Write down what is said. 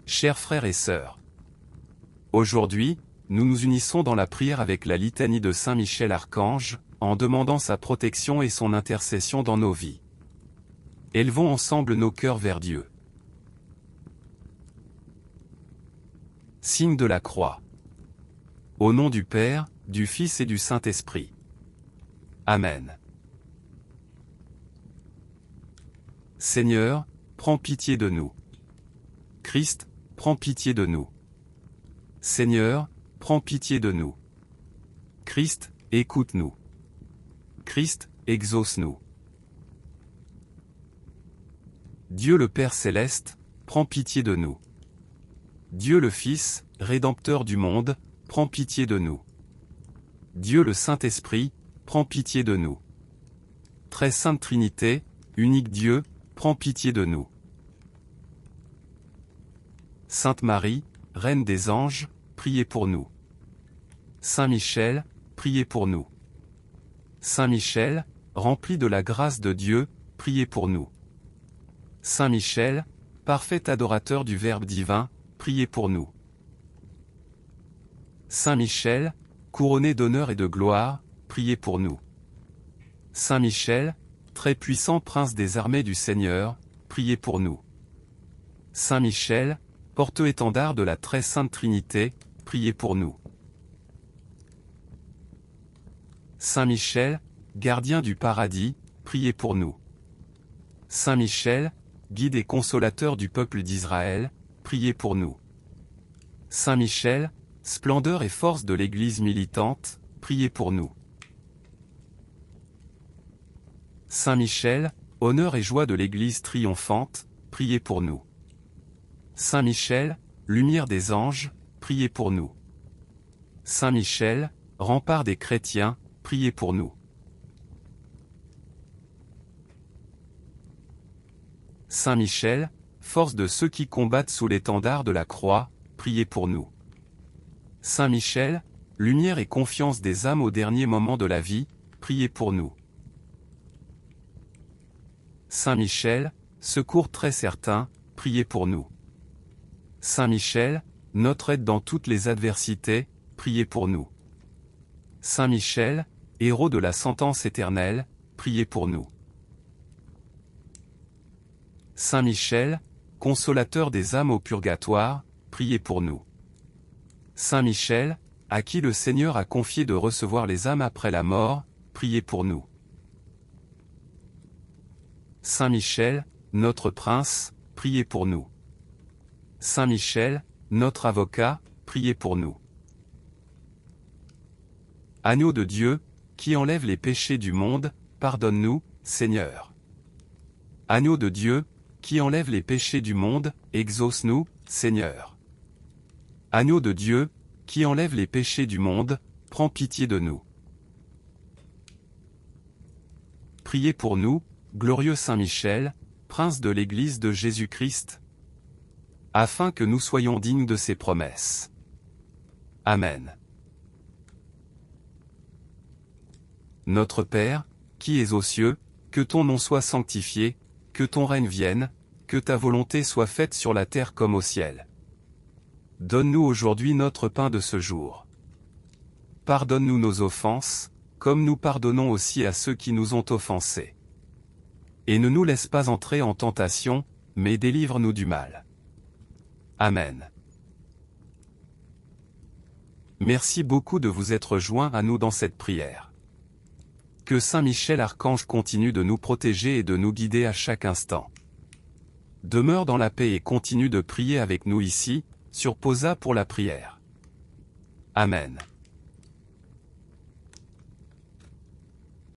chers frères et sœurs. Aujourd'hui, nous nous unissons dans la prière avec la litanie de Saint Michel Archange, en demandant sa protection et son intercession dans nos vies. Élevons ensemble nos cœurs vers Dieu. Signe de la croix. Au nom du Père, du Fils et du Saint-Esprit. Amen. Seigneur, prends pitié de nous. Christ, prends pitié de nous. Seigneur, prends pitié de nous. Christ, écoute-nous. Christ, exauce-nous. Dieu le Père céleste, prends pitié de nous. Dieu le Fils, Rédempteur du monde, prends pitié de nous. Dieu le Saint-Esprit, prends pitié de nous. Très Sainte Trinité, unique Dieu, prends pitié de nous. Sainte Marie, Reine des anges, priez pour nous. Saint Michel, priez pour nous. Saint Michel, rempli de la grâce de Dieu, priez pour nous. Saint Michel, parfait adorateur du Verbe divin, priez pour nous. Saint Michel, couronné d'honneur et de gloire, priez pour nous. Saint Michel, très puissant prince des armées du Seigneur, priez pour nous. Saint Michel, porte-étendard de la très sainte Trinité, priez pour nous. Saint Michel, gardien du paradis, priez pour nous. Saint Michel, guide et consolateur du peuple d'Israël, priez pour nous. Saint Michel, splendeur et force de l'Église militante, priez pour nous. Saint Michel, honneur et joie de l'Église triomphante, priez pour nous. Saint Michel, lumière des anges, priez pour nous. Saint Michel, rempart des chrétiens, priez pour nous. Saint Michel, force de ceux qui combattent sous l'étendard de la croix, priez pour nous. Saint Michel, lumière et confiance des âmes au dernier moment de la vie, priez pour nous. Saint Michel, secours très certain, priez pour nous. Saint Michel, notre aide dans toutes les adversités, priez pour nous. Saint Michel, héros de la sentence éternelle, priez pour nous. Saint Michel, consolateur des âmes au purgatoire, priez pour nous. Saint Michel, à qui le Seigneur a confié de recevoir les âmes après la mort, priez pour nous. Saint Michel, notre prince, priez pour nous. Saint Michel, notre avocat, priez pour nous. Agneau de Dieu, qui enlève les péchés du monde, pardonne-nous, Seigneur. Agneau de Dieu, qui enlève les péchés du monde, exauce-nous, Seigneur. Agneau de Dieu, qui enlève les péchés du monde, prends pitié de nous. Priez pour nous, glorieux Saint Michel, prince de l'Église de Jésus-Christ, afin que nous soyons dignes de ses promesses. Amen. Notre Père, qui es aux cieux, que ton nom soit sanctifié, que ton règne vienne, que ta volonté soit faite sur la terre comme au ciel. Donne-nous aujourd'hui notre pain de ce jour. Pardonne-nous nos offenses, comme nous pardonnons aussi à ceux qui nous ont offensés. Et ne nous laisse pas entrer en tentation, mais délivre-nous du mal. Amen. Merci beaucoup de vous être joints à nous dans cette prière. Que Saint Michel Archange continue de nous protéger et de nous guider à chaque instant. Demeure dans la paix et continue de prier avec nous ici, sur Posa pour la prière. Amen.